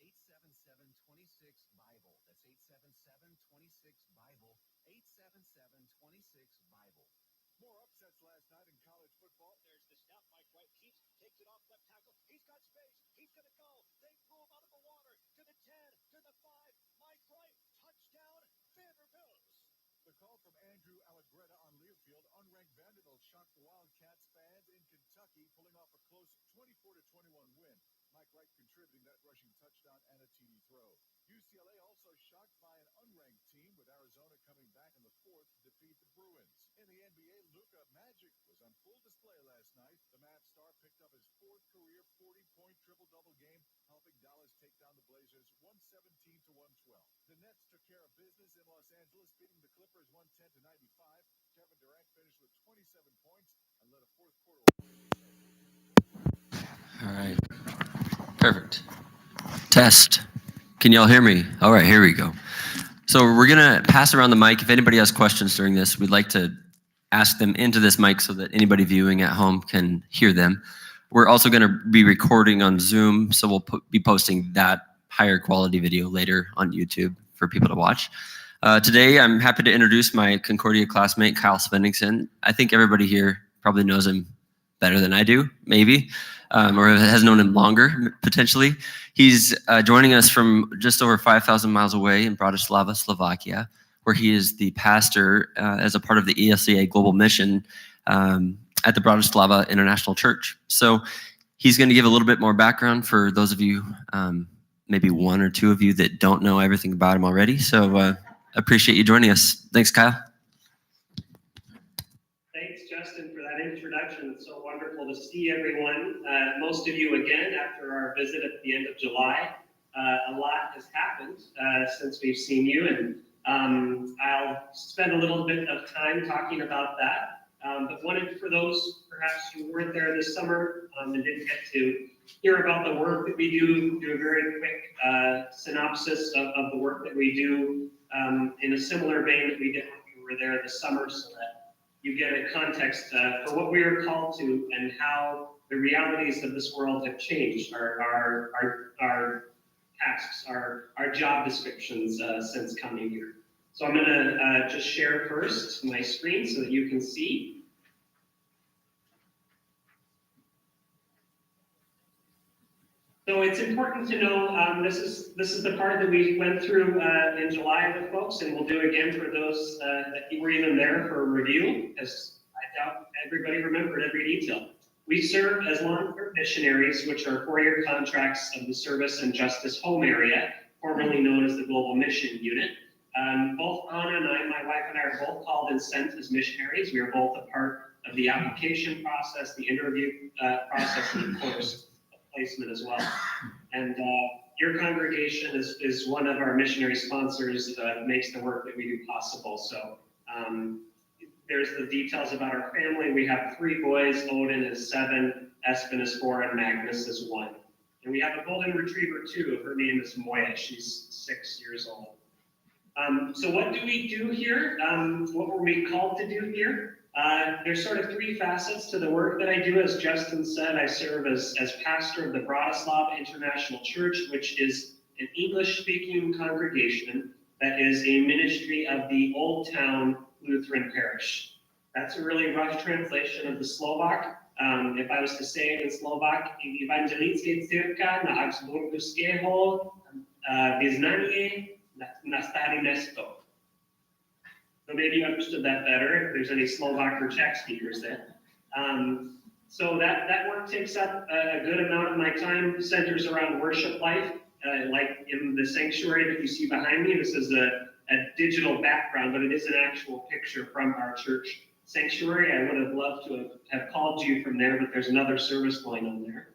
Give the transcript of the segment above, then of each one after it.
877-26-BIBLE. That's 877-26-BIBLE. 877-26-BIBLE. More upsets last night in college football. There's the snap. Mike White takes it off left tackle. He's got space. He's going to go. They threw him out of the water to the 10, to the 5. Mike White, touchdown, Vanderbilt. The call from Andrew Allegretta on Learfield. Unranked Vanderbilt shocked the Wildcats fans in Kentucky, pulling off a close 24-21 win. Mike White contributing that rushing touchdown and a TD throw. UCLA also shocked by an unranked team, with Arizona coming back in the fourth to defeat the Bruins. In the NBA, Luka Magic was on full display last night. The Mavs star picked up his fourth career 40-point triple-double game, helping Dallas take down the Blazers 117-112. The Nets took care of business in Los Angeles, beating the Clippers 110-95. Kevin Durant finished with 27 points and led a fourth quarter. All right. Perfect. Test. Can y'all hear me? All right, here we go. So we're going to pass around the mic. If anybody has questions during this, we'd like to ask them into this mic so that anybody viewing at home can hear them. We're also going to be recording on Zoom, so we'll be posting that higher quality video later on YouTube for people to watch. Today, I'm happy to introduce my Concordia classmate, Kyle Svenningson. I think everybody here probably knows him better than I do, maybe, or has known him longer, potentially. He's joining us from just over 5,000 miles away in Bratislava, Slovakia, where he is the pastor as a part of the ELCA Global Mission at the Bratislava International Church. So he's going to give a little bit more background for those of you, maybe one or two of you that don't know everything about him already. So appreciate you joining us. Thanks, Kyle. Thanks, Justin, for that introduction. It's so wonderful to see everyone. Most of you again after our visit at the end of July. A lot has happened since we've seen you, and I'll spend a little bit of time talking about that. But wanted, for those perhaps who weren't there this summer and didn't get to hear about the work that we do a very quick synopsis of the work that we do in a similar vein that we did when we were there this summer, so that you get a context for what we are called to and how the realities of this world have changed, our tasks, our job descriptions since coming here. So I'm going to just share first my screen so that you can see. So it's important to know this is the part that we went through in July with folks, and we'll do again for those that were even there for a review, as I doubt everybody remembered every detail. We serve as long-term missionaries, which are 4-year contracts of the Service and Justice Home Area, formerly known as the Global Mission Unit. Both Anna and I, my wife and I, are both called and sent as missionaries. We are both a part of the application process, the interview process, and of course, placement as well. And your congregation is one of our missionary sponsors that makes the work that we do possible. So there's the details about our family. We have 3 boys. Odin is 7, Espen is 4, and Magnus is 1. And we have a golden retriever too. Her name is Moya. She's 6 years old. So what do we do here? What were we called to do here? There's sort of 3 facets to the work that I do. As Justin said, I serve as pastor of the Bratislava International Church, which is an English-speaking congregation that is a ministry of the Old Town Lutheran Parish. That's a really rough translation of the Slovak. If I was to say it in Slovak, Evangelická cirkev na Habsburského vyznanie na Staré Mesto. So maybe you understood that better if there's any Slovak or Czech speakers there. So that work takes up a good amount of my time, centers around worship life, like in the sanctuary that you see behind me. This is a digital background, but it is an actual picture from our church sanctuary. I would have loved to have called you from there, but there's another service going on there.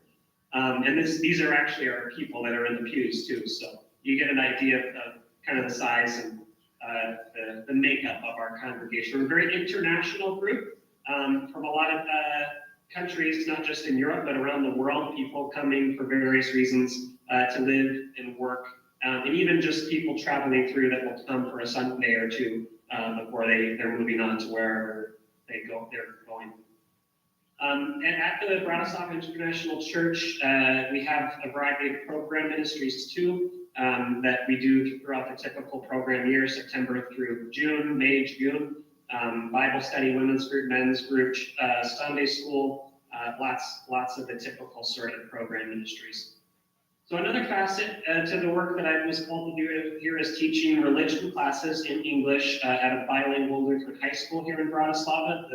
And these are actually our people that are in the pews too, so you get an idea of kind of the size and the makeup of our congregation. We're a very international group from a lot of countries, not just in Europe, but around the world, people coming for various reasons to live and work, and even just people traveling through that will come for a Sunday or two before they're moving on to wherever they're going. And at the Bratislava International Church, we have a variety of program ministries too that we do throughout the typical program year, September through June, May, June. Bible study, women's group, men's group, Sunday school, lots of the typical sort of program ministries. So another facet to the work that I was called to do here is teaching religion classes in English at a bilingual Lutheran high school here in Bratislava.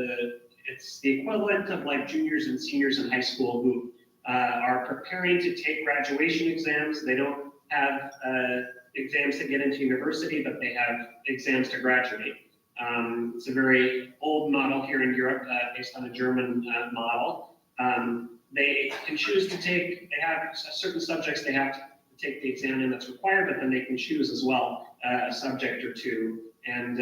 It's the equivalent of like juniors and seniors in high school who are preparing to take graduation exams. They don't have exams to get into university, but they have exams to graduate. It's a very old model here in Europe based on a German model. They can choose to take, they have certain subjects they have to take the exam in that's required, but then they can choose as well a subject or two. And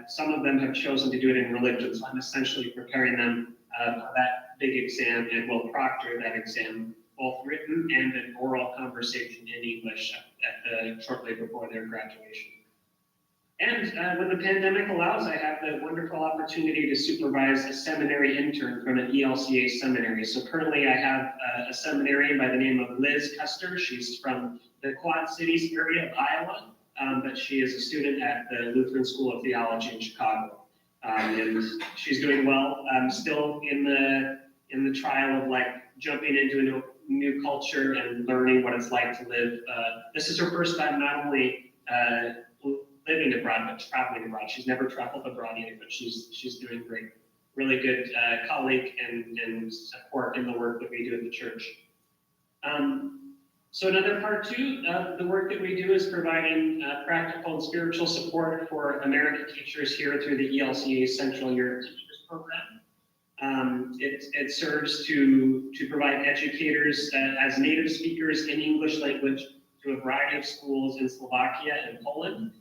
some of them have chosen to do it in religion, so I'm essentially preparing them for that big exam and will proctor that exam, both written and an oral conversation in English shortly before their graduation. And when the pandemic allows, I have the wonderful opportunity to supervise a seminary intern from an ELCA seminary. So currently I have a seminarian by the name of Liz Custer. She's from the Quad Cities area of Iowa, but she is a student at the Lutheran School of Theology in Chicago. And she's doing well. I'm still in the trial of like jumping into a new culture and learning what it's like to live. This is her first time not only living abroad, but traveling abroad. She's never traveled abroad yet, but she's doing great. Really good colleague and support in the work that we do at the church. So another part too of the work that we do is providing practical and spiritual support for American teachers here through the ELCA Central Europe Teachers Program. It serves to provide educators as native speakers in English language to a variety of schools in Slovakia and Poland.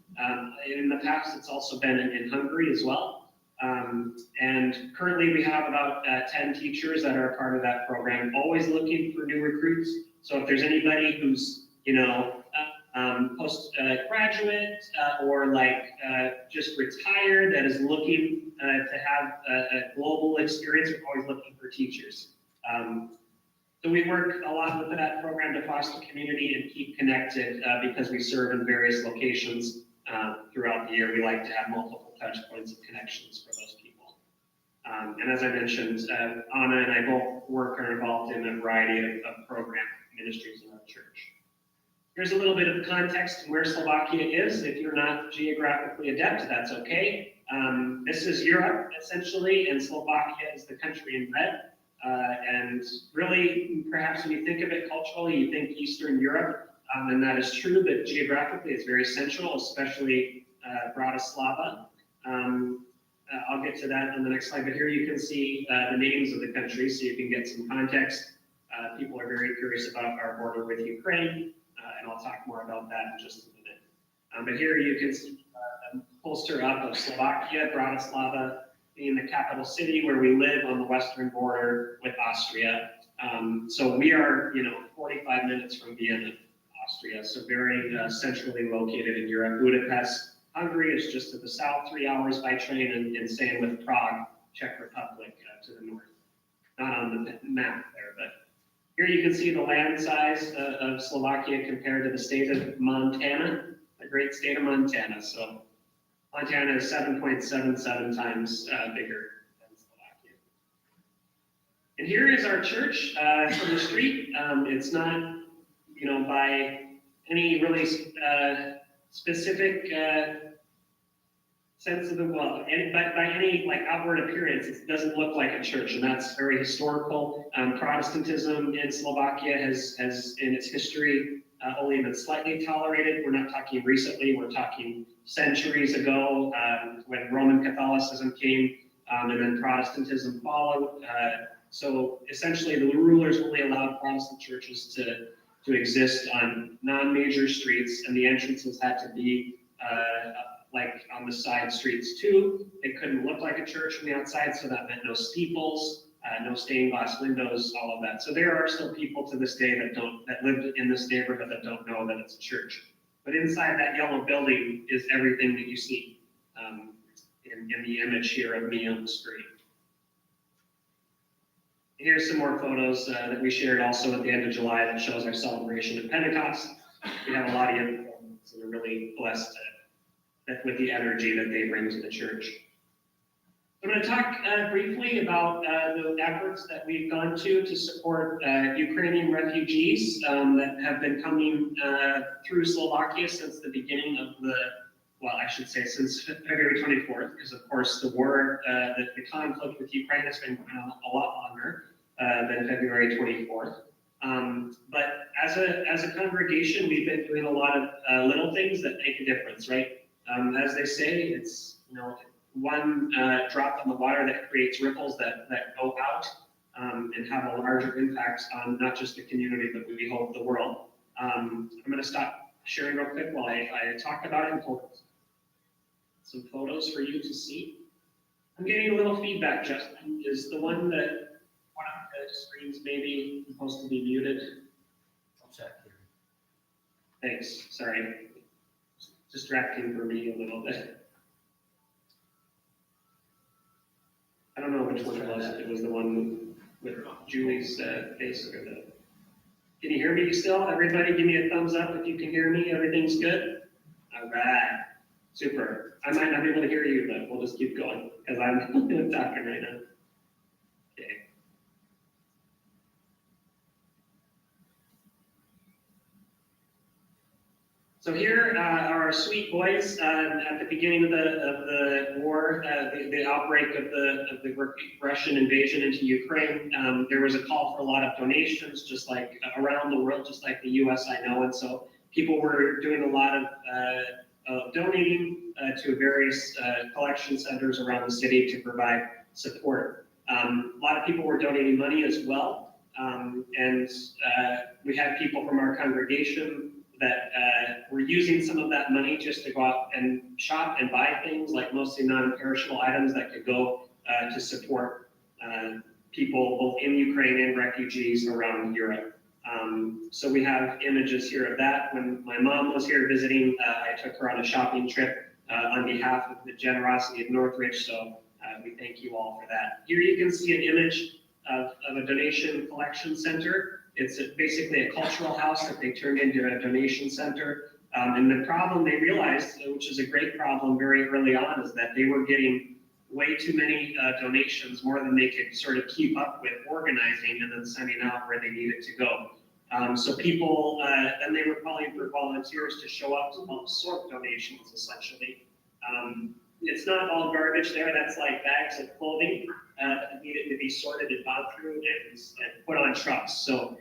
In the past, it's also been in Hungary as well. And currently we have about 10 teachers that are a part of that program, always looking for new recruits. So if there's anybody who's, postgraduate or like just retired that is looking to have a global experience, we're always looking for teachers. So we work a lot with that program to foster community and keep connected because we serve in various locations throughout the year. We like to have multiple touch points of connections for those people. And as I mentioned, Anna and I both are involved in a variety of program ministries in our church. Here's a little bit of context where Slovakia is. If you're not geographically adept, that's okay. This is Europe, essentially, and Slovakia is the country in red. And really, perhaps when you think of it culturally, you think Eastern Europe, and that is true, but geographically it's very central, especially Bratislava. I'll get to that on the next slide, but here you can see the names of the countries, so you can get some context. People are very curious about our border with Ukraine, and I'll talk more about that in just a minute. But here you can see a poster up of Slovakia, Bratislava, being the capital city where we live on the western border with Austria. So we are, 45 minutes from Vienna, Austria, so very centrally located in Europe. Budapest, Hungary is just to the south, 3 hours by train, and same with Prague, Czech Republic to the north. Not on the map there, but here you can see the land size of Slovakia compared to the state of Montana, the great state of Montana. So Montana is 7.77 times bigger than Slovakia. And here is our church from the street. It's not, by any really specific sense of the by any like outward appearance, it doesn't look like a church, and that's very historical. Protestantism in Slovakia has in its history only been slightly tolerated. We're not talking recently, we're talking centuries ago when Roman Catholicism came and then Protestantism followed. So essentially the rulers only allowed Protestant churches to exist on non-major streets, and the entrances had to be like on the side streets too. It couldn't look like a church from the outside, so that meant no steeples, no stained glass windows, all of that. So there are still people to this day that live in this neighborhood that don't know that it's a church. But inside that yellow building is everything that you see in the image here of me on the screen. Here's some more photos that we shared also at the end of July that shows our celebration of Pentecost. We have a lot of young folks, and we're really blessed with the energy that they bring to the church. I'm going to talk briefly about the efforts that we've gone to support Ukrainian refugees that have been coming through Slovakia since the beginning of I should say since February 24th, because of course the war, the conflict with Ukraine has been going on a lot longer than February 24th. But as a congregation, we've been doing a lot of little things that make a difference, right? As they say, it's, one drop in the water that creates ripples that go out and have a larger impact on not just the community, but we hope the world. I'm going to stop sharing real quick while I talk about it and pull some photos for you to see. I'm getting a little feedback, Justin. Is the one of the screens maybe supposed to be muted? I'll check here. Thanks. Sorry. Distracting for me a little bit. I don't know which one it was. If it was the one with Julie's face or the. Can you hear me still? Everybody, give me a thumbs up if you can hear me. Everything's good. All right. Super. I might not be able to hear you, but we'll just keep going because I'm talking right now. Okay. So here are our sweet boys at the beginning of the war, the outbreak of the Russian invasion into Ukraine. There was a call for a lot of donations, just like around the world, just like the U.S. I know, and so people were doing a lot of donating to various collection centers around the city to provide support. A lot of people were donating money as well, and we had people from our congregation that were using some of that money just to go out and shop and buy things, like mostly non-perishable items that could go to support people both in Ukraine and refugees around Europe. So we have images here of that. When my mom was here visiting, I took her on a shopping trip on behalf of the generosity of Northridge, so we thank you all for that. Here you can see an image of a donation collection center. It's basically a cultural house that they turned into a donation center. And the problem they realized, which is a great problem very early on, is that they were getting way too many donations, more than they could sort of keep up with organizing and then sending out where they needed to go. So people, then they were calling for volunteers to show up to help sort donations, essentially. It's not all garbage there. That's like bags of clothing that needed to be sorted and gone through and put on trucks. So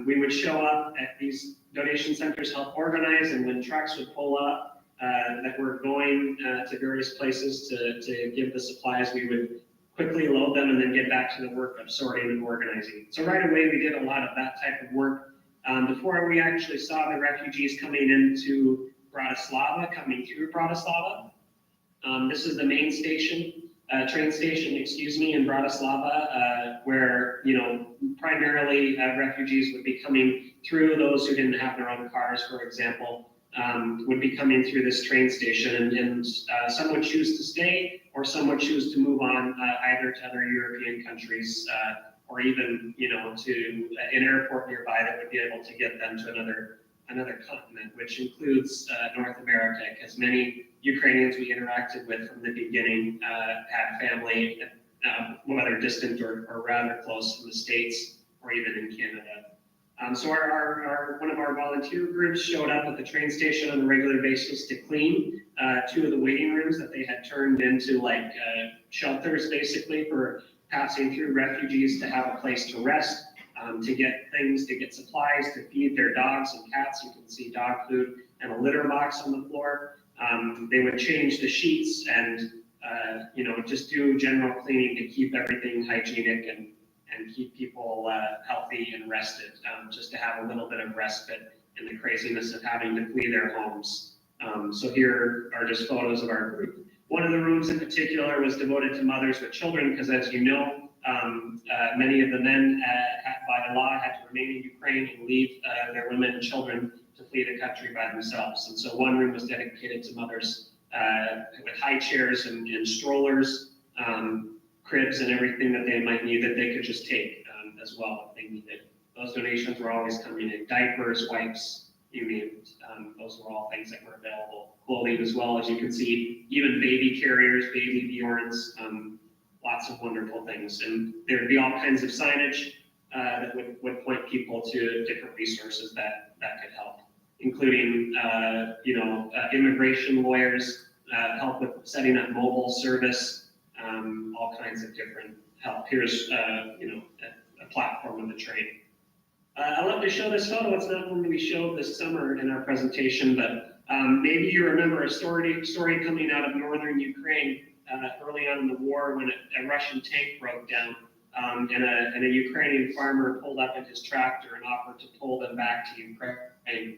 we would show up at these donation centers, help organize, and when trucks would pull up that were going to various places to give the supplies, we would quickly load them and then get back to the work of sorting and organizing. So right away, we did a lot of that type of work. Before we actually saw the refugees coming into Bratislava, coming through Bratislava. This is the main station, train station, in Bratislava, where, primarily refugees would be coming through. Those who didn't have their own cars, for example, would be coming through this train station, and some would choose to stay, or some would choose to move on either to other European countries, or even, to an airport nearby that would be able to get them to another continent, which includes North America, because many Ukrainians we interacted with from the beginning had family, whether distant or rather close, in the States or even in Canada. So one of our volunteer groups showed up at the train station on a regular basis to clean two of the waiting rooms that they had turned into like shelters, basically, for passing through refugees to have a place to rest, to get things, to get supplies, to feed their dogs and cats. You can see dog food and a litter box on the floor. They would change the sheets and, just do general cleaning to keep everything hygienic and keep people healthy and rested, just to have a little bit of respite in the craziness of having to flee their homes. So here are just photos of our group. One of the rooms in particular was devoted to mothers with children, because as you know, many of the men by the law had to remain in Ukraine and leave their women and children to flee the country by themselves. And so one room was dedicated to mothers with high chairs and strollers, cribs and everything that they might need that they could just take as well if they needed. Those donations were always coming in. Diapers, wipes, you name it. Those were all things that were available. Clothing as well, as you can see, even baby carriers, baby Bjorns, lots of wonderful things. And there would be all kinds of signage that would point people to different resources that could help, including, immigration lawyers, help with setting up mobile service, all kinds of different help. Here's, a platform on the train. I love to show this photo. It's not one we showed this summer in our presentation, but maybe you remember a story coming out of northern Ukraine early on in the war when a Russian tank broke down, and a Ukrainian farmer pulled up in his tractor and offered to pull them back to Ukraine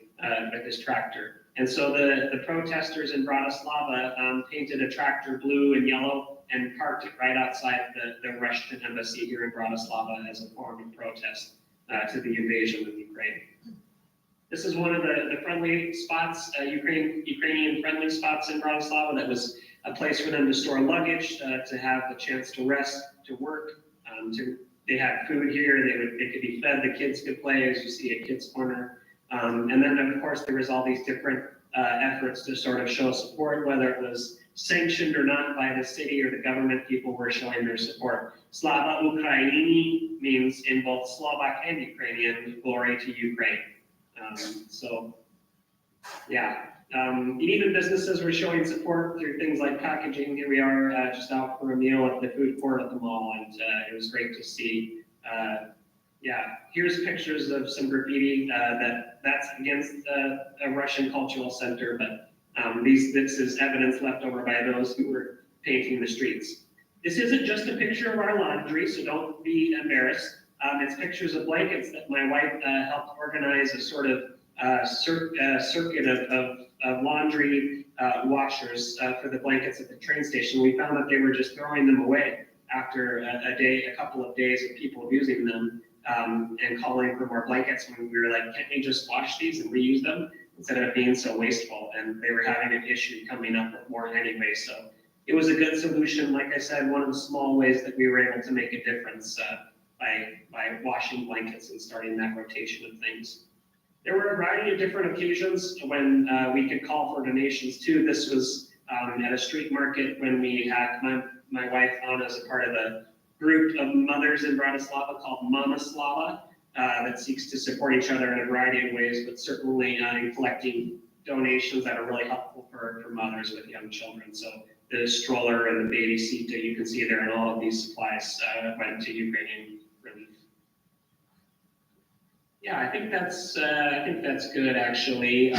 with his tractor. And so the protesters in Bratislava painted a tractor blue and yellow and parked it right outside the Russian embassy here in Bratislava as a form of protest to the invasion of Ukraine. This is one of the friendly spots, Ukrainian friendly spots in Bratislava. That was a place for them to store luggage, to have the chance to rest, to work. They had food here. They could be fed. The kids could play, as you see a kids corner. And then of course there was all these different efforts to sort of show support, whether it was sanctioned or not by the city or the government. People were showing their support. Slava Ukraini means in both Slovak and Ukrainian, glory to Ukraine. And even businesses were showing support through things like packaging. Here we are just out for a meal at the food court at the mall, and it was great to see. Here's pictures of some graffiti that's against a Russian cultural center, but this is evidence left over by those who were painting the streets. This isn't just a picture of our laundry, so don't be embarrassed. It's pictures of blankets that my wife helped organize, a sort of circuit of laundry washers for the blankets at the train station. We found that they were just throwing them away after a couple of days of people using them and calling for more blankets, when we were like, can't we just wash these and reuse them instead of being so wasteful? And they were having an issue coming up with more anyway. So it was a good solution. Like I said, one of the small ways that we were able to make a difference by washing blankets and starting that rotation of things. There were a variety of different occasions when we could call for donations too. This was at a street market when we had my wife on as a part of a group of mothers in Bratislava called Mama Slava that seeks to support each other in a variety of ways, but certainly in collecting donations that are really helpful for mothers with young children. So the stroller and the baby seat that you can see there, and all of these supplies went to Ukrainian relief. Yeah, I think that's good actually.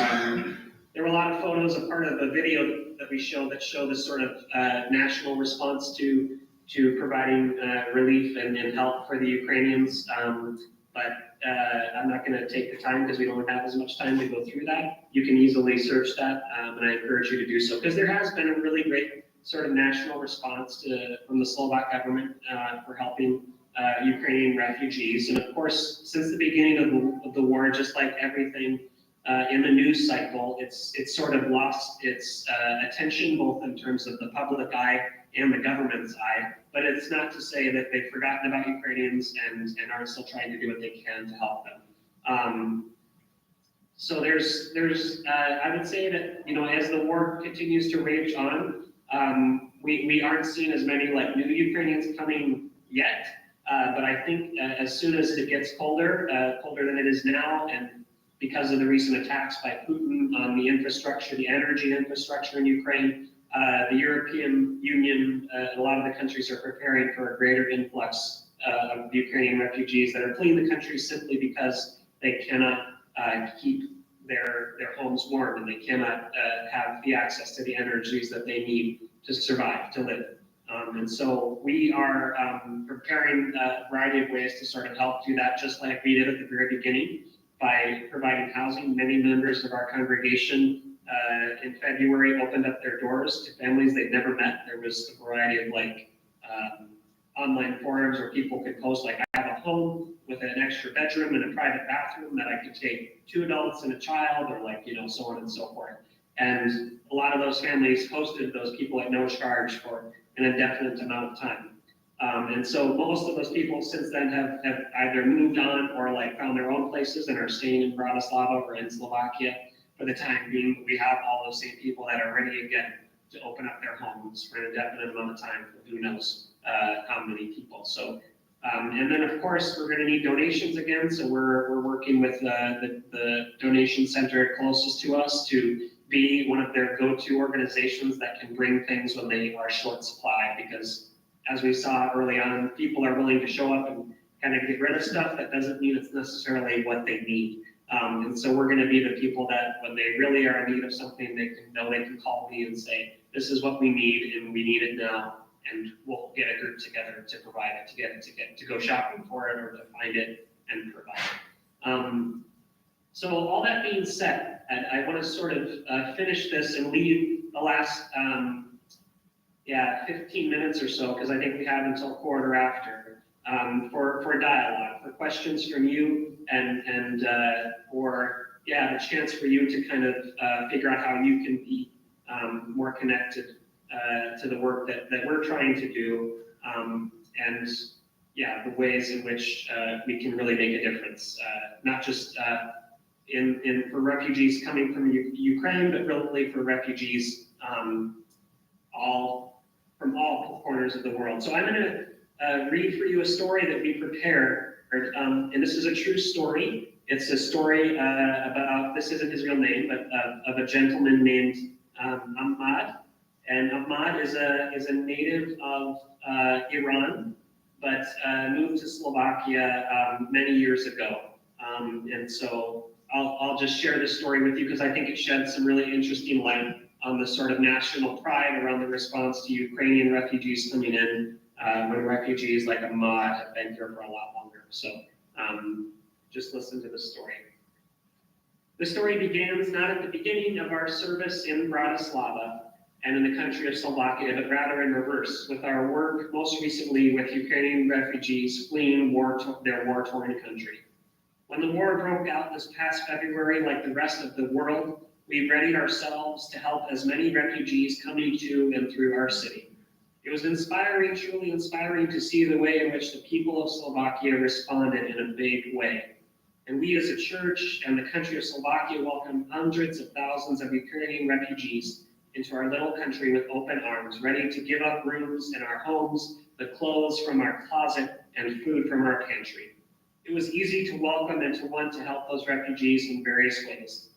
There were a lot of photos, a part of the video that we showed that show this sort of national response to providing relief and help for the Ukrainians. But I'm not going to take the time because we don't have as much time to go through that. You can easily search that, and I encourage you to do so, because there has been a really great sort of national response from the Slovak government for helping Ukrainian refugees. And of course, since the beginning of the war, just like everything in the news cycle, it's sort of lost its attention, both in terms of the public eye and the government's eye. But it's not to say that they've forgotten about Ukrainians and aren't still trying to do what they can to help them. So there's I would say that, as the war continues to rage on, we aren't seeing as many like new Ukrainians coming yet. But I think as soon as it gets colder than it is now, and because of the recent attacks by Putin on the infrastructure, the energy infrastructure in Ukraine, the European Union, a lot of the countries are preparing for a greater influx of Ukrainian refugees that are fleeing the country simply because they cannot keep their homes warm, and they cannot have the access to the energies that they need to survive, to live. And so we are preparing a variety of ways to sort of help do that, just like we did at the very beginning by providing housing. Many members of our congregation in February opened up their doors to families they'd never met. There was a variety of online forums where people could post like, I have a home with an extra bedroom and a private bathroom that I could take 2 adults and a child, or so on and so forth. And a lot of those families hosted those people at no charge for an indefinite amount of time. And so most of those people since then have either moved on or like found their own places and are staying in Bratislava or in Slovakia for the time being. But we have all those same people that are ready again to open up their homes for an indefinite amount of time for who knows how many people. So, and then of course we're going to need donations again. So we're working with the donation center closest to us to be one of their go-to organizations that can bring things when they are short supply, because as we saw early on, people are willing to show up and kind of get rid of stuff. That doesn't mean it's necessarily what they need. And so we're going to be the people that when they really are in need of something, they can call me and say, this is what we need and we need it now. And we'll get a group together to provide it, to go shopping for it or to find it and provide it. So all that being said, I want to sort of finish this and leave the last 15 minutes or so, because I think we have until quarter after, for dialogue, for questions from you, and for the chance for you to kind of figure out how you can be more connected to the work that we're trying to do, and the ways in which we can really make a difference, not just for refugees coming from Ukraine, but really for refugees from all corners of the world. So I'm going to read for you a story that we prepared, and this is a true story. It's a story about, this isn't his real name, but of a gentleman named Ahmad. And Ahmad is a native of Iran, but moved to Slovakia many years ago. And so I'll just share this story with you because I think it sheds some really interesting light on the sort of national pride around the response to Ukrainian refugees coming in when refugees like Ahmad have been here for a lot longer. So just listen to the story. The story begins not at the beginning of our service in Bratislava and in the country of Slovakia, but rather in reverse, with our work most recently with Ukrainian refugees fleeing their war-torn country. When the war broke out this past February, like the rest of the world, we readied ourselves to help as many refugees coming to and through our city. It was inspiring, truly inspiring, to see the way in which the people of Slovakia responded in a big way. And we as a church and the country of Slovakia welcomed hundreds of thousands of Ukrainian refugees into our little country with open arms, ready to give up rooms in our homes, the clothes from our closet, and food from our pantry. It was easy to welcome and to want to help those refugees in various ways.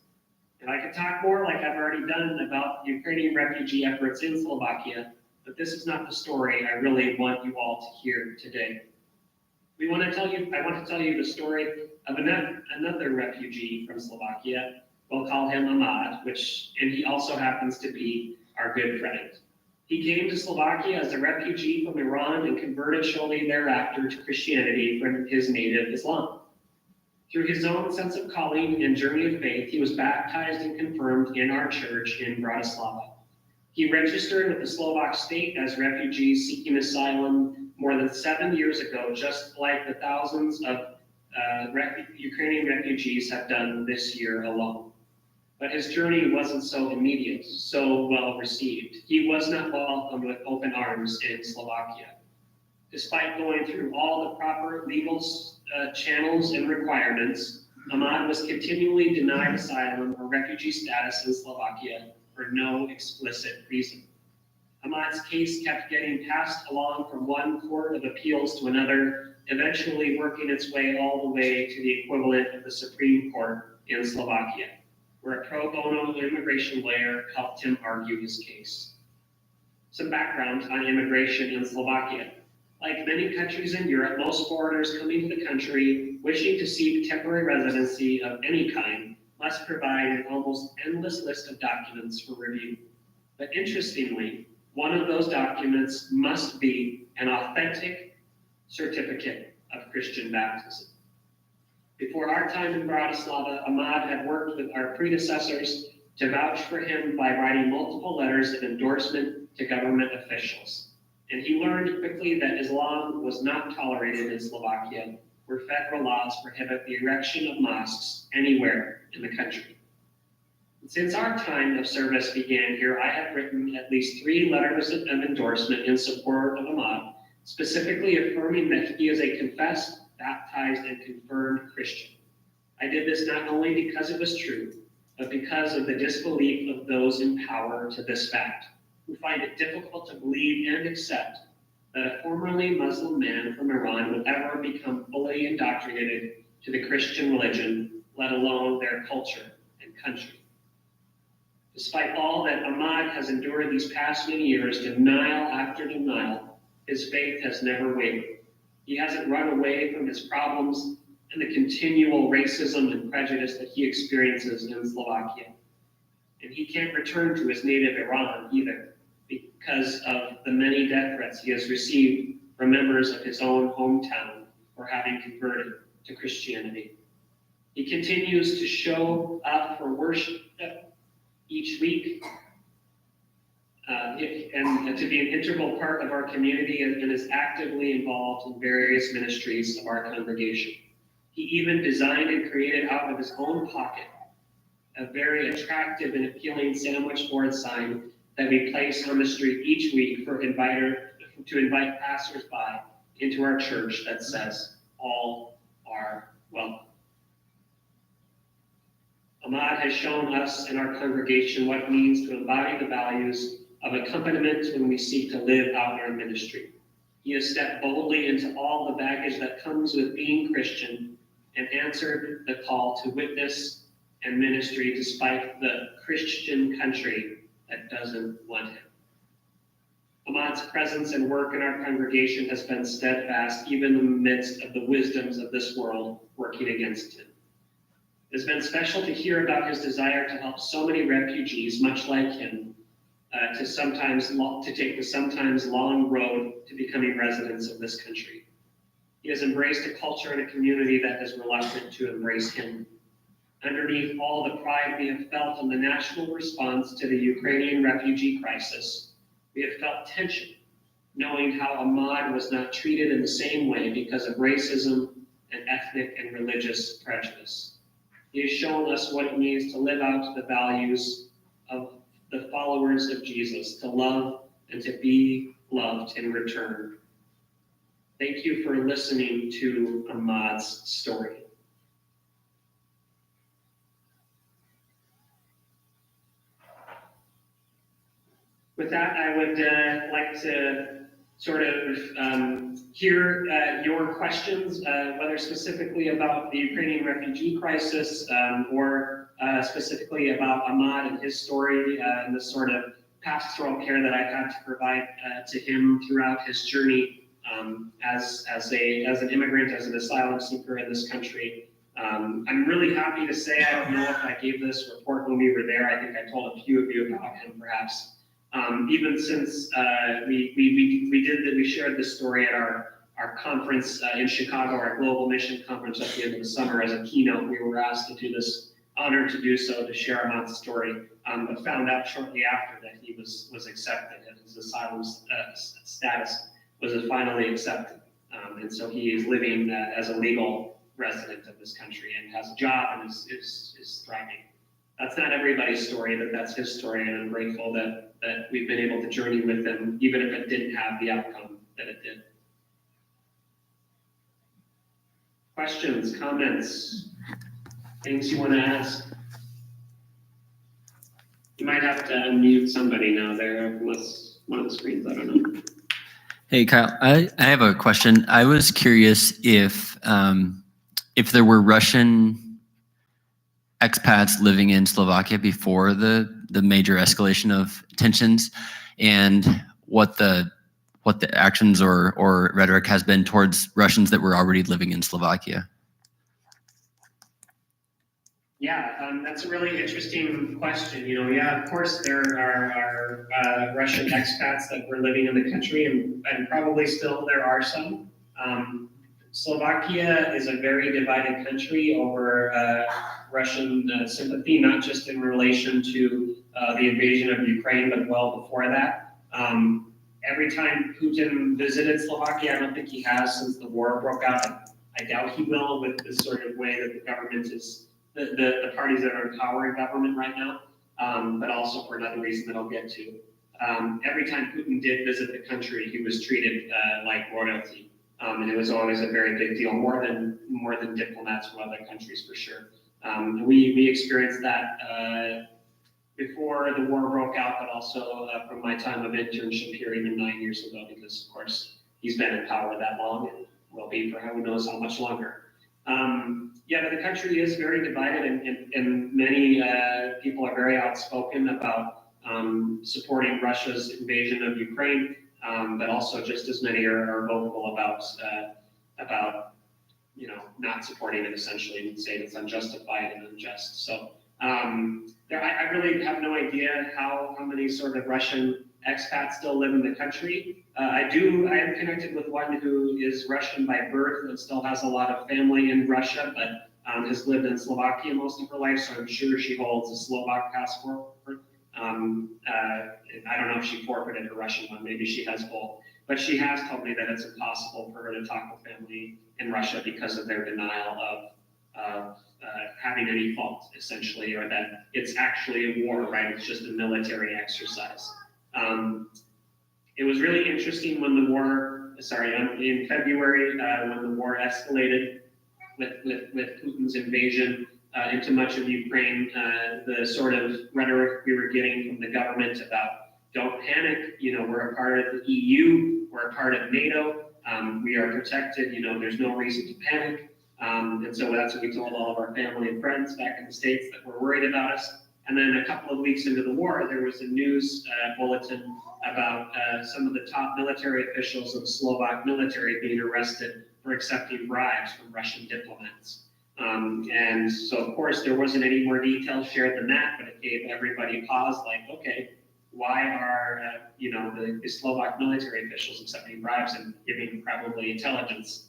And I could talk more, like I've already done, about Ukrainian refugee efforts in Slovakia, but this is not the story I really want you all to hear today. I want to tell you the story of another refugee from Slovakia. We'll call him Ahmad, and he also happens to be our good friend. He came to Slovakia as a refugee from Iran and converted shortly thereafter to Christianity from his native Islam. Through his own sense of calling and journey of faith, he was baptized and confirmed in our church in Bratislava. He registered with the Slovak state as refugees seeking asylum more than 7 years ago, just like the thousands of Ukrainian refugees have done this year alone. But his journey wasn't so immediate, so well received. He was not welcomed with open arms in Slovakia. Despite going through all the proper legal channels and requirements, Ahmad was continually denied asylum or refugee status in Slovakia for no explicit reason. Ahmad's case kept getting passed along from one court of appeals to another, eventually working its way all the way to the equivalent of the Supreme Court in Slovakia, where a pro bono immigration lawyer helped him argue his case. Some background on immigration in Slovakia. Like many countries in Europe, most foreigners coming to the country wishing to seek temporary residency of any kind must provide an almost endless list of documents for review. But interestingly, one of those documents must be an authentic certificate of Christian baptism. Before our time in Bratislava, Ahmad had worked with our predecessors to vouch for him by writing multiple letters of endorsement to government officials. And he learned quickly that Islam was not tolerated in Slovakia, where federal laws prohibit the erection of mosques anywhere in the country. Since our time of service began here, I have written at least 3 letters of endorsement in support of Ahmad, specifically affirming that he is a confessed, baptized, and confirmed Christian. I did this not only because it was true, but because of the disbelief of those in power to this fact, who find it difficult to believe and accept that a formerly Muslim man from Iran would ever become fully indoctrinated to the Christian religion, let alone their culture and country. Despite all that Ahmad has endured these past many years, denial after denial, his faith has never wavered. He hasn't run away from his problems and the continual racism and prejudice that he experiences in Slovakia. And he can't return to his native Iran either, because of the many death threats he has received from members of his own hometown for having converted to Christianity. He continues to show up for worship each week and to be an integral part of our community, and is actively involved in various ministries of our congregation. He even designed and created out of his own pocket a very attractive and appealing sandwich board sign that we place on the street each week to invite passersby into our church that says, "All are welcome." Ahmad has shown us in our congregation what it means to embody the values of accompaniment when we seek to live out our ministry. He has stepped boldly into all the baggage that comes with being Christian and answered the call to witness and ministry despite the Christian country that doesn't want him. Ahmad's presence and work in our congregation has been steadfast, even in the midst of the wisdoms of this world working against him. It's been special to hear about his desire to help so many refugees, much like him, to take the sometimes long road to becoming residents of this country. He has embraced a culture and a community that is reluctant to embrace him. Underneath all the pride we have felt in the national response to the Ukrainian refugee crisis, we have felt tension, knowing how Ahmad was not treated in the same way because of racism and ethnic and religious prejudice. He has shown us what it means to live out the values of the followers of Jesus, to love and to be loved in return. Thank you for listening to Ahmad's story. With that, I would like to sort of hear your questions, whether specifically about the Ukrainian refugee crisis or specifically about Ahmad and his story and the sort of pastoral care that I've had to provide to him throughout his journey as an immigrant, as an asylum seeker in this country. I'm really happy to say, I don't know if I gave this report when we were there. I think I told a few of you about him, perhaps. Even since we shared this story at our conference in Chicago, our Global Mission Conference at the end of the summer as a keynote. We were asked to do this, honored to do so, to share Ahmad's story, but found out shortly after that he was accepted, and his asylum status was finally accepted. And so he is living as a legal resident of this country and has a job and is thriving. That's not everybody's story, but that's his story, and I'm grateful that we've been able to journey with them, even if it didn't have the outcome that it did. Questions, comments, things you want to ask? You might have to unmute somebody now there, unless one of the screens, I don't know. Hey, Kyle, I have a question. I was curious if there were Russian expats living in Slovakia before the major escalation of tensions, and what the actions or rhetoric has been towards Russians that were already living in Slovakia. Yeah, that's a really interesting question. Of course there are Russian expats that were living in the country, and probably still there are some. Slovakia is a very divided country over Russian sympathy, not just in relation to the invasion of Ukraine, but well before that. Every time Putin visited Slovakia, I don't think he has since the war broke out. I doubt he will, with the sort of way that the government is, the parties that are in power in government right now, but also for another reason that I'll get to. every time Putin did visit the country, he was treated like royalty. And it was always a very big deal, more than diplomats from other countries for sure. We experienced that before the war broke out, but also from my time of internship here even 9 years ago, because of course he's been in power that long and will be for who knows how much longer. Yeah, but the country is very divided, and many people are very outspoken about supporting Russia's invasion of Ukraine, but also just as many are vocal about not supporting it essentially and saying it's unjustified and unjust. So I really have no idea how many sort of Russian expats still live in the country. I am connected with one who is Russian by birth and still has a lot of family in Russia, but has lived in Slovakia most of her life, so I'm sure she holds a Slovak passport. I don't know if she forfeited her Russian one, maybe she has both. But she has told me that it's impossible for her to talk with family in Russia because of their denial of having any fault, essentially, or that it's actually a war, right? It's just a military exercise. It was really interesting when the war, in February, when the war escalated with Putin's invasion into much of Ukraine, the sort of rhetoric we were getting from the government about don't panic, we're a part of the EU, we're a part of NATO, we are protected, there's no reason to panic. And so that's what we told all of our family and friends back in the States that were worried about us. And then a couple of weeks into the war, there was a news bulletin about some of the top military officials of the Slovak military being arrested for accepting bribes from Russian diplomats. And so, of course, there wasn't any more details shared than that, but it gave everybody pause, like, okay, why are the Slovak military officials accepting bribes and giving probably intelligence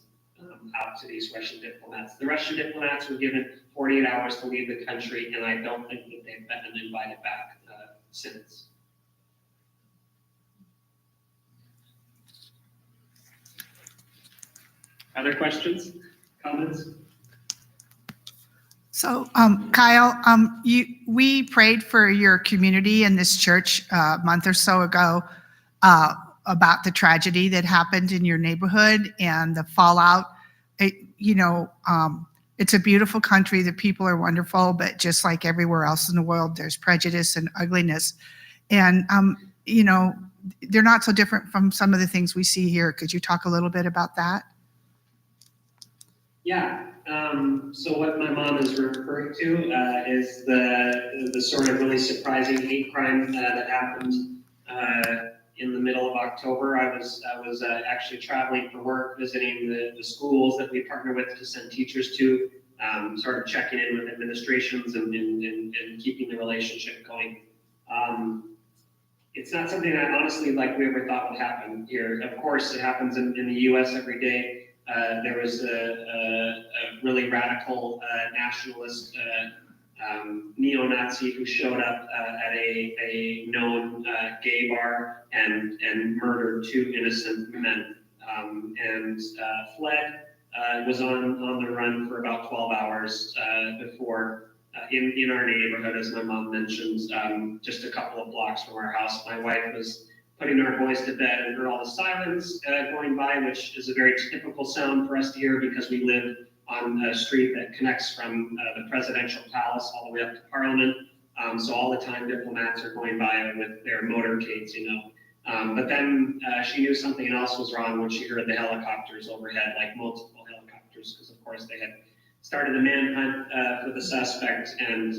out to these Russian diplomats? The Russian diplomats were given 48 hours to leave the country, and I don't think that they've been invited back since. Other questions, comments? So, Kyle, we prayed for your community in this church a month or so ago about the tragedy that happened in your neighborhood and the fallout. It's a beautiful country. The people are wonderful, but just like everywhere else in the world, there's prejudice and ugliness. And, they're not so different from some of the things we see here. Could you talk a little bit about that? Yeah. So what my mom is referring to is the sort of really surprising hate crime that happened in the middle of October. I was actually traveling for work, visiting the schools that we partner with to send teachers to, sort of checking in with administrations and keeping the relationship going. It's not something that honestly we ever thought would happen here. Of course, it happens in the U.S. every day. There was a really radical nationalist neo-Nazi who showed up at a known gay bar and murdered 2 innocent men and fled. Was on the run for about 12 hours before in our neighborhood, as my mom mentioned, just a couple of blocks from our house. My wife was putting our boys to bed and heard all the sirens going by, which is a very typical sound for us to hear because we live on a street that connects from the presidential palace all the way up to Parliament. So all the time diplomats are going by with their motorcades, But then she knew something else was wrong when she heard the helicopters overhead, like multiple helicopters, because of course they had started a manhunt for the suspect and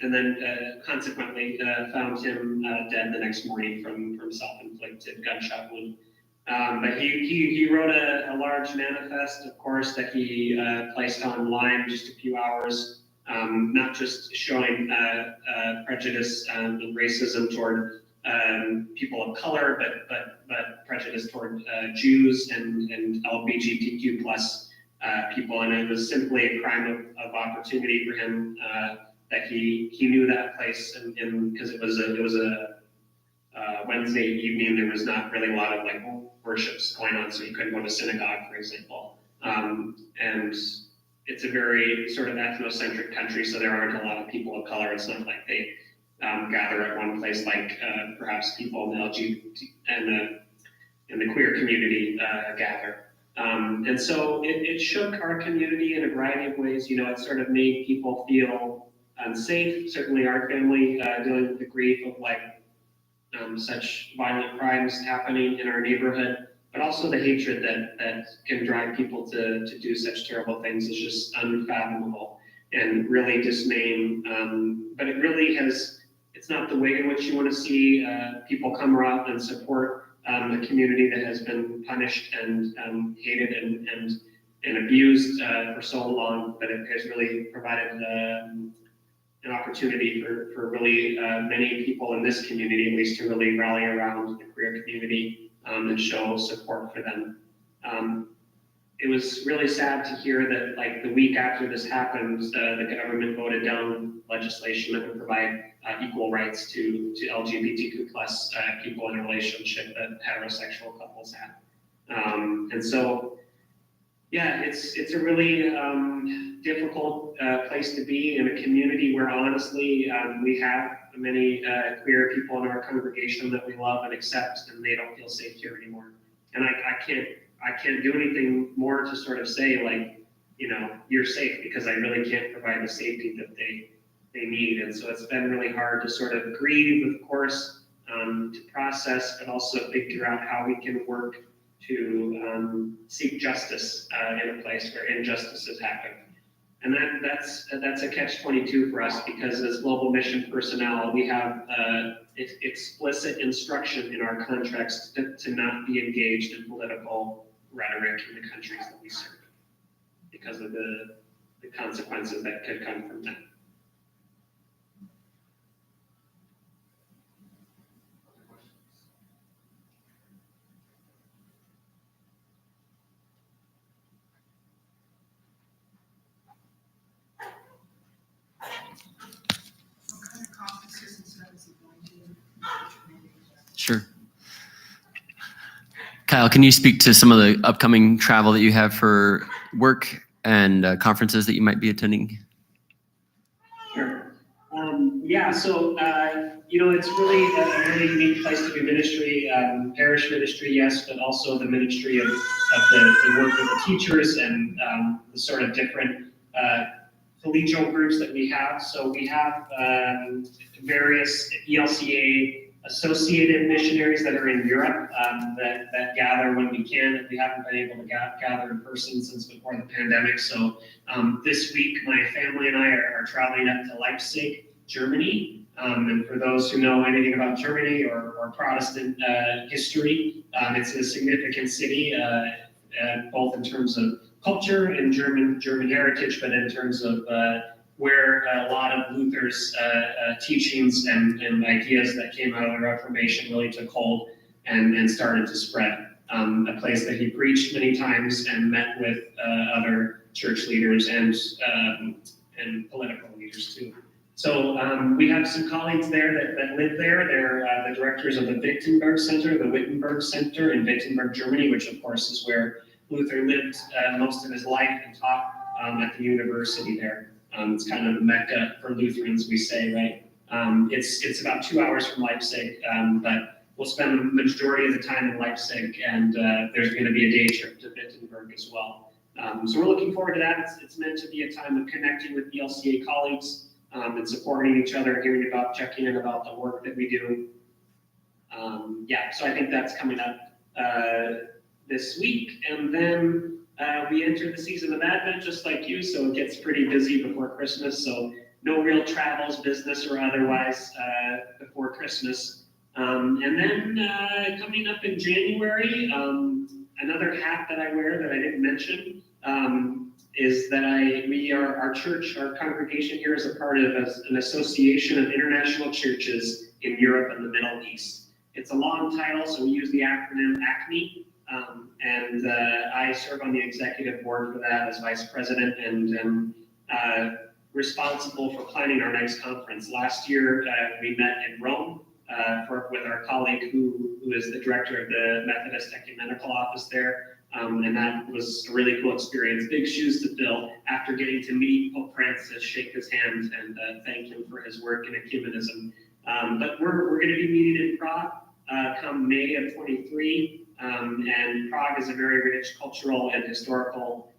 then consequently found him dead the next morning from self-inflicted gunshot wound. But he wrote a large manifest, of course, that he placed online just a few hours, not just showing prejudice and racism toward people of color, but prejudice toward Jews and LGBTQ plus people, and it was simply a crime of opportunity for him that he knew that place, and because it was a Wednesday evening, there was not really a lot of worships going on, so he couldn't go to synagogue, for example. And it's a very sort of ethnocentric country, so there aren't a lot of people of color. It's not like they gather at one place, like perhaps people in the LGBT and in the queer community gather. And so it shook our community in a variety of ways. You know, it sort of made people feel unsafe. Certainly our family dealing with the grief of like such violent crimes happening in our neighborhood, but also the hatred that can drive people to do such terrible things is just unfathomable and really dismaying. But it really it's not the way in which you want to see people come around and support a community that has been punished and hated and abused for so long, but it has really provided an opportunity for really many people in this community, at least, to really rally around the queer community and show support for them. It was really sad to hear that, like, the week after this happened, the government voted down legislation that would provide equal rights to LGBTQ plus people in a relationship that heterosexual couples have. And so, yeah, it's a really difficult place to be in a community where honestly we have many queer people in our congregation that we love and accept, and they don't feel safe here anymore. And I can't do anything more to sort of say, like, you know, you're safe, because I really can't provide the safety that they need. And so it's been really hard to sort of grieve, of course, to process, but also figure out how we can work to seek justice in a place where injustices happen. And that's a catch-22 for us, because as global mission personnel, we have explicit instruction in our contracts to not be engaged in political rhetoric in the countries that we serve, because of the consequences that could come from that. Sure. Kyle, can you speak to some of the upcoming travel that you have for work and conferences that you might be attending? Sure. Yeah, so, you know, it's really a really unique place to do ministry, parish ministry, yes, but also the ministry of the work of the teachers and the sort of different collegial groups that we have. So we have various ELCA associated missionaries that are in Europe that gather when we can. We haven't been able to gather in person since before the pandemic. So this week, my family and I are traveling up to Leipzig, Germany. And for those who know anything about Germany or Protestant history, it's a significant city, both in terms of culture and German heritage, but in terms of where a lot of Luther's teachings and ideas that came out of the Reformation really took hold and started to spread. A place that he preached many times and met with other church leaders and political leaders too. So we have some colleagues there that live there. They're the directors of the Wittenberg Center, the Wittenberg Center in Wittenberg, Germany, which of course is where Luther lived most of his life and taught at the university there. It's kind of the Mecca for Lutherans, we say, right? It's about 2 hours from Leipzig, but we'll spend the majority of the time in Leipzig, and there's going to be a day trip to Wittenberg as well. So we're looking forward to that. It's meant to be a time of connecting with ELCA colleagues and supporting each other, checking in about the work that we do. Yeah, so I think that's coming up this week, and then we enter the season of Advent just like you, so it gets pretty busy before Christmas. So no real travels, business or otherwise, before Christmas. And then coming up in January, another hat that I wear that I didn't mention is that our church, our congregation here is a part of an association of international churches in Europe and the Middle East. It's a long title, so we use the acronym ACME. And I serve on the executive board for that as vice president and responsible for planning our next conference. Last year, we met in Rome with our colleague who is the director of the Methodist Ecumenical Office there. And that was a really cool experience. Big shoes to fill after getting to meet Pope Francis, shake his hand, and thank him for his work in ecumenism. But we're going to be meeting in Prague come May of 23, and Prague is a very rich cultural and historical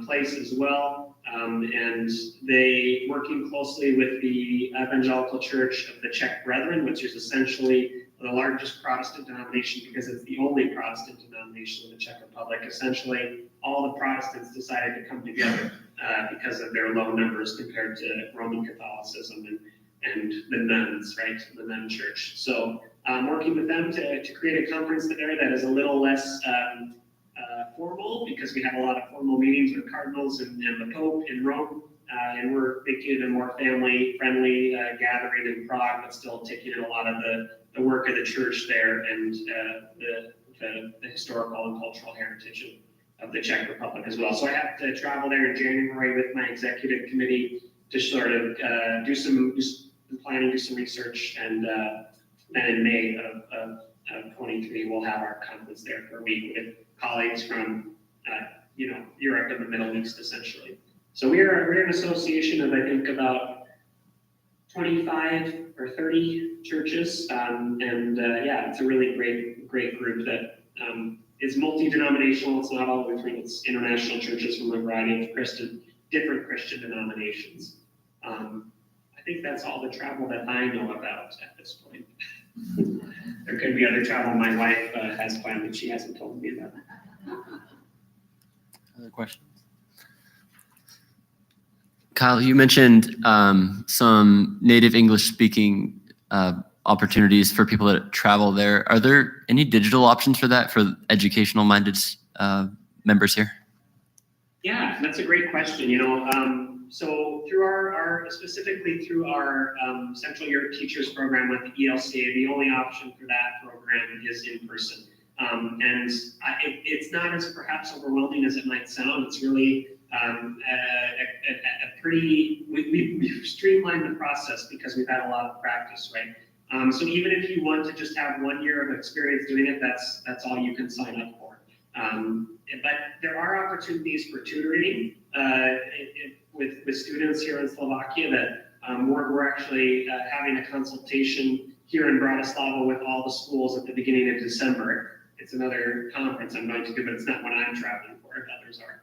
place as well, and they working closely with the Evangelical Church of the Czech Brethren, which is essentially the largest Protestant denomination because it's the only Protestant denomination in the Czech Republic. Essentially, all the Protestants decided to come together because of their low numbers compared to Roman Catholicism and the nuns, right, the nun church. So working with them to create a conference there that is a little less formal, because we have a lot of formal meetings with cardinals and the Pope in Rome, and we're making it a more family-friendly gathering in Prague, but still taking in a lot of the work of the church there and the historical and cultural heritage of the Czech Republic as well. So I have to travel there in January with my executive committee to sort of do some planning, do some research, and then in May of 23, we'll have our conference there for a week with colleagues from Europe and the Middle East, essentially. So we're an association of, I think, about 25 or 30 churches, and yeah, it's a really great group that is multi-denominational. It's not all Lutheran, it's international churches from a variety of different Christian denominations. I think that's all the travel that I know about at this point. There could be other travel my wife has planned that she hasn't told me about. Other questions? Kyle, you mentioned some native English-speaking opportunities for people that travel there. Are there any digital options for that for educational-minded members here? Yeah, that's a great question. So through specifically through our Central Europe Teachers Program with the ELCA, the only option for that program is in person. And it's not as perhaps overwhelming as it might sound. It's really a pretty, we've streamlined the process because we've had a lot of practice, right? So even if you want to just have 1 year of experience doing it, that's all you can sign up for. But there are opportunities for tutoring with students here in Slovakia that we're actually having a consultation here in Bratislava with all the schools at the beginning of December. It's another conference I'm going to do, but it's not one I'm traveling for, others are.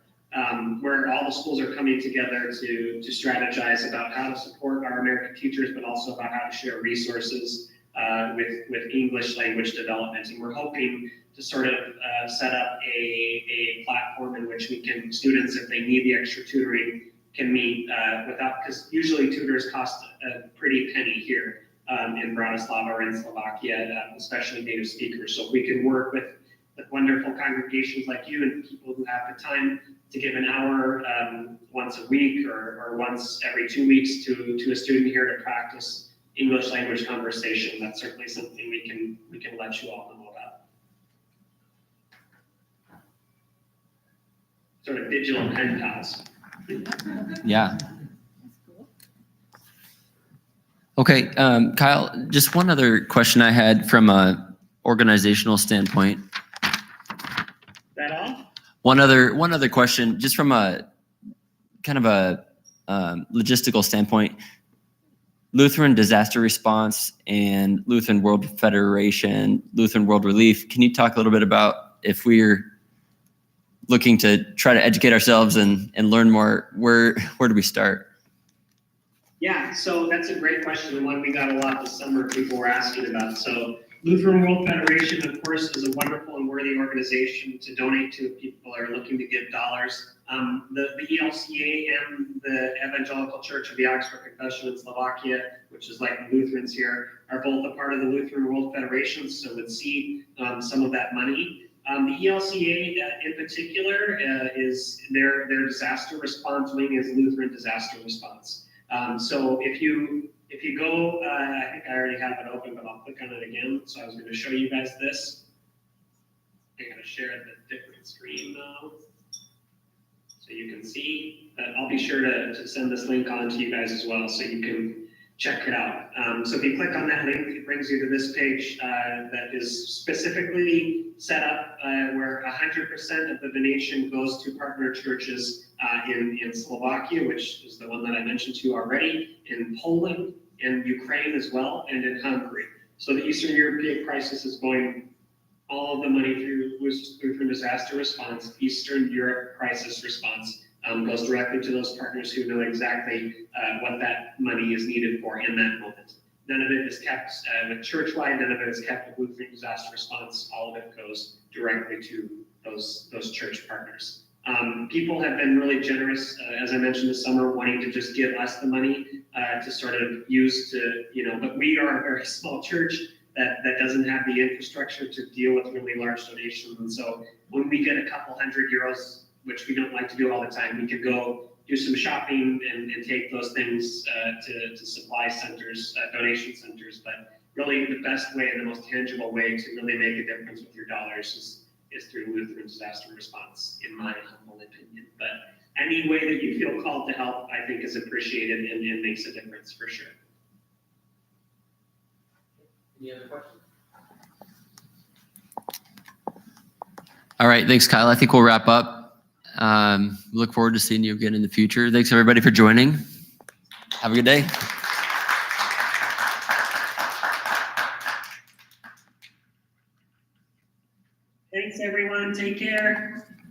Where all the schools are coming together to strategize about how to support our American teachers, but also about how to share resources with English language development. And we're hoping to sort of set up a platform in which students, if they need the extra tutoring, can meet without, because usually tutors cost a pretty penny here in Bratislava or in Slovakia, especially native speakers. So if we can work with wonderful congregations like you and people who have the time to give an hour once a week or once every 2 weeks to a student here to practice English language conversation, that's certainly something we can let you all know about. Sort of digital pen pals. Yeah. Okay, Kyle, just one other question I had from a organizational standpoint. That all? One other question, just from a kind of a logistical standpoint. Lutheran Disaster Response and Lutheran World Federation, Lutheran World Relief. Can you talk a little bit about, if we're looking to try to educate ourselves and learn more, where do we start? Yeah, so that's a great question, and one we got a lot this summer people were asking about. So Lutheran World Federation, of course, is a wonderful and worthy organization to donate to if people are looking to give dollars. The ELCA and the Evangelical Church of the Augsburg Confession in Slovakia, which is like the Lutherans here, are both a part of the Lutheran World Federation, so would see some of that money. The ELCA in particular is their disaster response wing is Lutheran Disaster Response. So if you go, I think I already have it open, but I'll click on it again. So I was going to show you guys this. I'm going to share the different screen now, so you can see. I'll be sure to send this link on to you guys as well, so you can check it out. So if you click on that link, it brings you to this page that is specifically set up where 100% of the donation goes to partner churches in Slovakia, which is the one that I mentioned to you already, in Poland, in Ukraine as well, and in Hungary. So the Eastern European crisis is going, all of the money through disaster response, Eastern Europe crisis response, goes directly to those partners who know exactly what that money is needed for in that moment. None of it is kept with Churchwide, none of it is kept with Lutheran disaster response. All of it goes directly to those church partners. People have been really generous, as I mentioned this summer, wanting to just give us the money to sort of use to, but we are a very small church that doesn't have the infrastructure to deal with really large donations. And so when we get a couple €100, which we don't like to do all the time, we could go do some shopping and take those things to supply centers, donation centers. But really the best way and the most tangible way to really make a difference with your dollars is through Lutheran disaster response, in my humble opinion. But any way that you feel called to help, I think is appreciated and makes a difference for sure. Any other questions? All right, thanks, Kyle. I think we'll wrap up. Look forward to seeing you again in the future. Thanks, everybody, for joining. Have a good day. Thanks, everyone. Take care.